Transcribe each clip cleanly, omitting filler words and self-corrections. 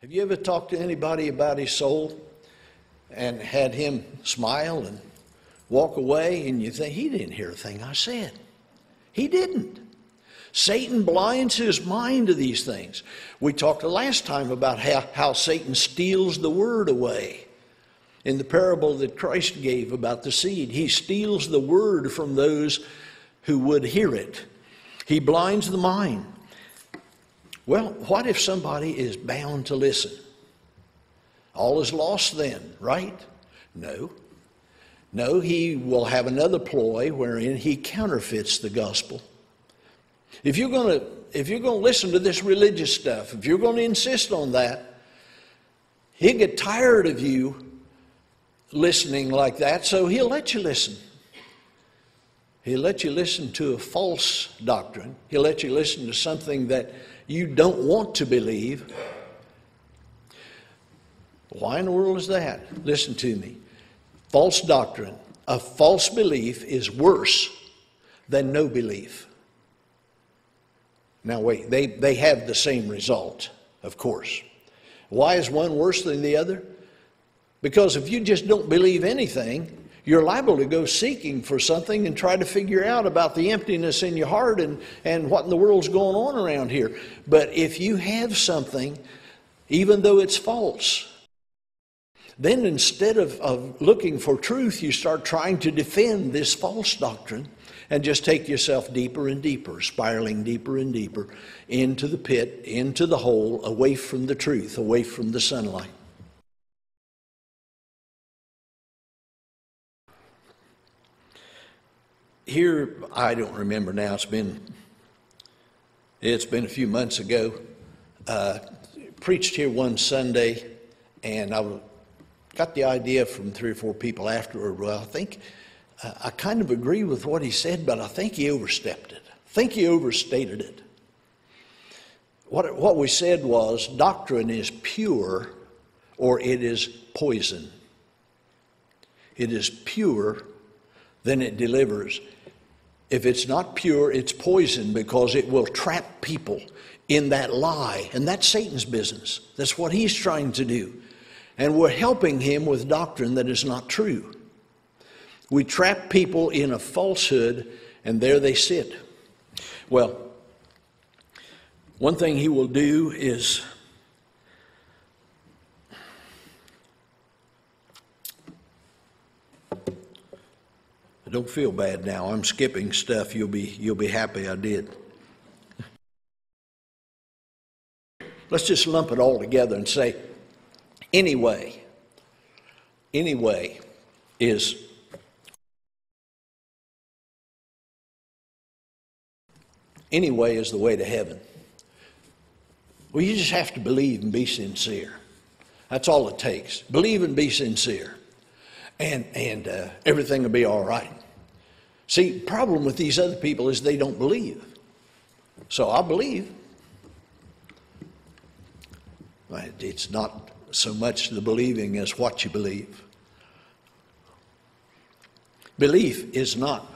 Have you ever talked to anybody about his soul and had him smile and walk away and you think, he didn't hear a thing I said? He didn't. Satan blinds his mind to these things. We talked last time about how Satan steals the word away. In the parable that Christ gave about the seed, he steals the word from those who would hear it. He blinds the mind. Well, what if somebody is bound to listen? All is lost then, right? No. No, he will have another ploy wherein he counterfeits the gospel. If you're going to listen to this religious stuff, if you're going to insist on that, he'll get tired of you listening like that, so he'll let you listen. He'll let you listen to a false doctrine. He'll let you listen to something that you don't want to believe. Why in the world is that? Listen to me. False doctrine, a false belief is worse than no belief. Now wait, they have the same result, of course. Why is one worse than the other? Because if you just don't believe anything, you're liable to go seeking for something and try to figure out about the emptiness in your heart and what in the world's going on around here. But if you have something, even though it's false, then instead of looking for truth, you start trying to defend this false doctrine and just take yourself deeper and deeper, spiraling deeper and deeper into the pit, into the hole, away from the truth, away from the sunlight. Here, I don't remember now, it's been a few months ago, preached here one Sunday, and I got the idea from 3 or 4 people afterward. Well, I think I kind of agree with what he said, but I think he overstepped it. I think he overstated it. What we said was doctrine is pure or it is poison. It is pure, then it delivers. If it's not pure, it's poison because it will trap people in that lie. And that's Satan's business. That's what he's trying to do. And we're helping him with doctrine that is not true. We trap people in a falsehood, and there they sit. Well, one thing he will do is don't feel bad now. I'm skipping stuff. You'll be happy I did. Let's just lump it all together and say, anyway is the way to heaven. Well, you just have to believe and be sincere. That's all it takes. Believe and be sincere. And everything will be all right. See, the problem with these other people is they don't believe. So I believe. It's not so much the believing as what you believe. Belief is not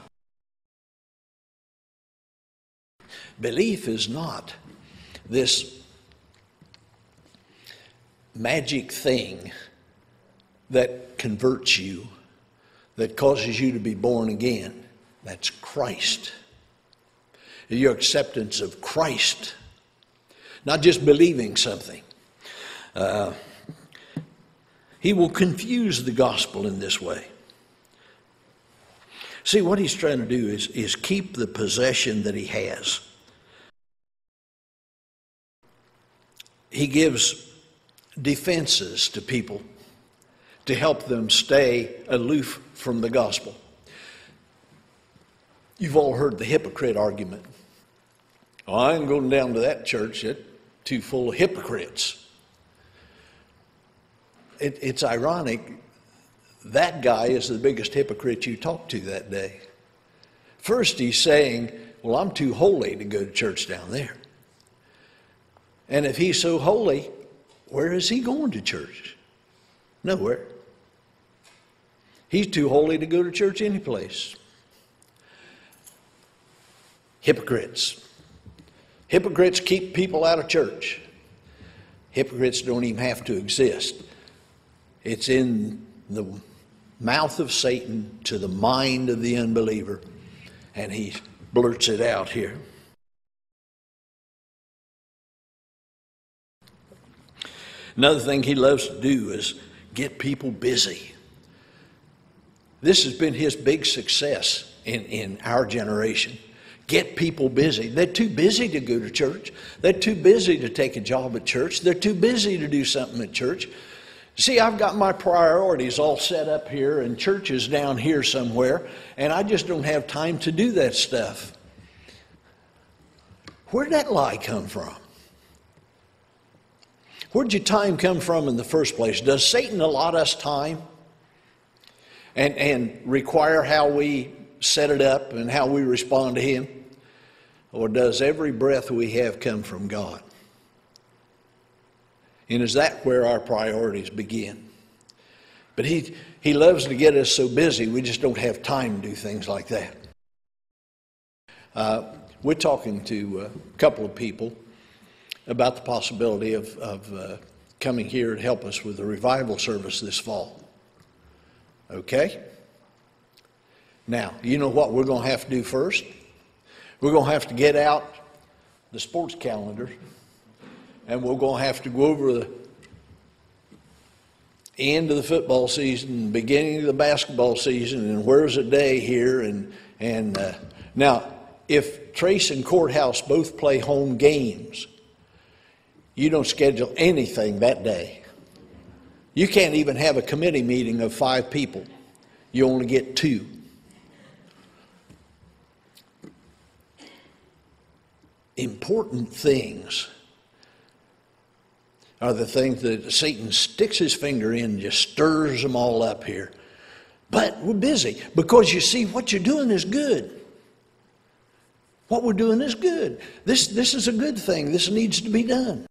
this magic thing that converts you, that causes you to be born again. That's Christ. Your acceptance of Christ, not just believing something. He will confuse the gospel in this way. See, what he's trying to do is keep the possession that he has. He gives defenses to people to help them stay aloof from the gospel. You've all heard the hypocrite argument. Oh, I ain't going down to that church. It's too full of hypocrites. It's ironic. That guy is the biggest hypocrite you talk to that day. First, he's saying, well, I'm too holy to go to church down there. And if he's so holy, where is he going to church? Nowhere. He's too holy to go to church any place. Hypocrites. Hypocrites keep people out of church. Hypocrites don't even have to exist. It's in the mouth of Satan to the mind of the unbeliever, and he blurts it out here. Another thing he loves to do is get people busy. This has been his big success in our generation. Get people busy. They're too busy to go to church. They're too busy to take a job at church. They're too busy to do something at church. See, I've got my priorities all set up here, and church is down here somewhere, and I just don't have time to do that stuff. Where'd that lie come from? Where'd your time come from in the first place? Does Satan allot us time and require how we set it up and how we respond to him? Or does every breath we have come from God? And is that where our priorities begin? But he loves to get us so busy, we just don't have time to do things like that. We're talking to a couple of people about the possibility of coming here to help us with the revival service this fall. Okay? Now, you know what we're going to have to do first? We're going to have to get out the sports calendar, and we're going to have to go over the end of the football season, beginning of the basketball season, and where's a day here. And now, if Trace and Courthouse both play home games, you don't schedule anything that day. You can't even have a committee meeting of 5 people. You only get 2. Important things are the things that Satan sticks his finger in and just stirs them all up here. But we're busy because, you see, what you're doing is good. What we're doing is good. This is a good thing. This needs to be done.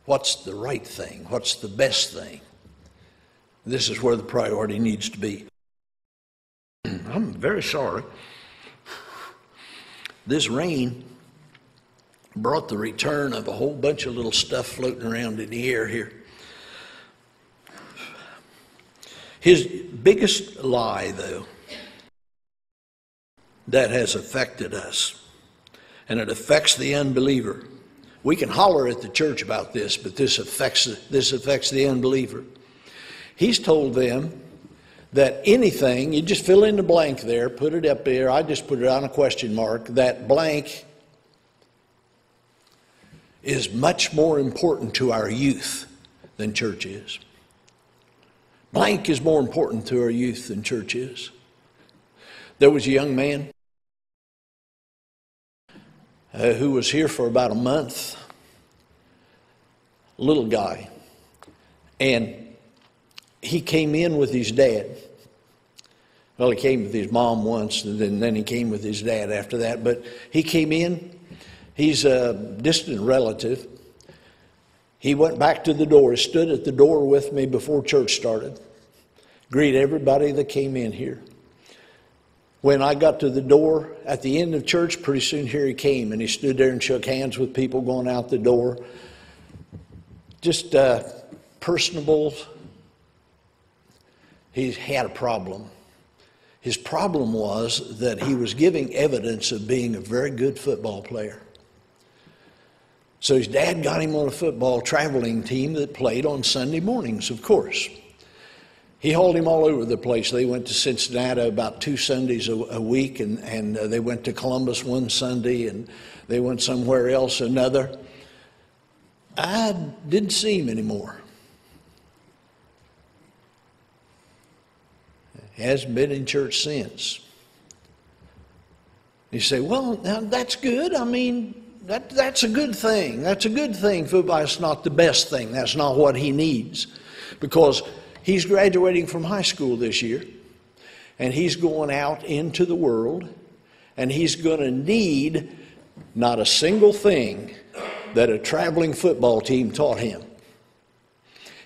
What's the right thing? What's the best thing? This is where the priority needs to be. I'm very sorry. This rain brought the return of a whole bunch of little stuff floating around in the air here. His biggest lie, though, that has affected us, and it affects the unbeliever. We can holler at the church about this, but this affects the unbeliever. He's told them that anything, you just fill in the blank there, put it up there, I just put it on a question mark, that blank is much more important to our youth than church is. Blank is more important to our youth than church is. There was a young man who was here for about a month, little guy, and he came in with his dad. Well, he came with his mom once, and then he came with his dad after that. But he came in. He's a distant relative. He went back to the door. He stood at the door with me before church started. Greeted everybody that came in here. When I got to the door at the end of church, pretty soon here he came, and he stood there and shook hands with people going out the door. Just personable. He had a problem. His problem was that he was giving evidence of being a very good football player. So his dad got him on a football traveling team that played on Sunday mornings, of course. He hauled him all over the place. They went to Cincinnati about 2 Sundays a week, and they went to Columbus one Sunday, and they went somewhere else another. I didn't see him anymore. He hasn't been in church since. You say, well, now that's good. I mean, that's a good thing. That's a good thing. Football is not the best thing. That's not what he needs. Because he's graduating from high school this year, and he's going out into the world, and he's going to need not a single thing that a traveling football team taught him.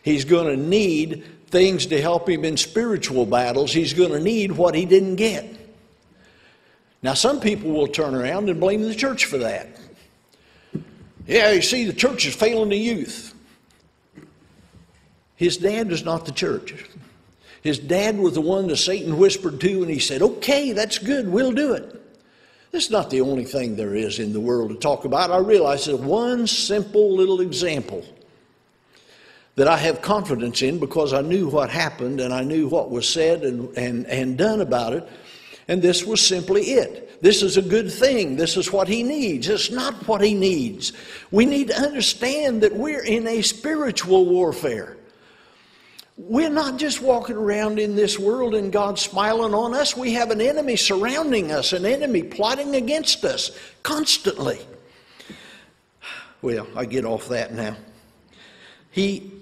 He's going to need things to help him in spiritual battles. He's going to need what he didn't get. Now, some people will turn around and blame the church for that. Yeah, you see, the church is failing the youth. His dad is not the church. His dad was the one that Satan whispered to, and he said, okay, that's good, we'll do it. This is not the only thing there is in the world to talk about. I realize that one simple little example that I have confidence in because I knew what happened and I knew what was said and done about it. And this was simply it. This is a good thing. This is what he needs. It's not what he needs. We need to understand that we're in a spiritual warfare. We're not just walking around in this world and God smiling on us. We have an enemy surrounding us, an enemy plotting against us constantly. Well, I get off that now. He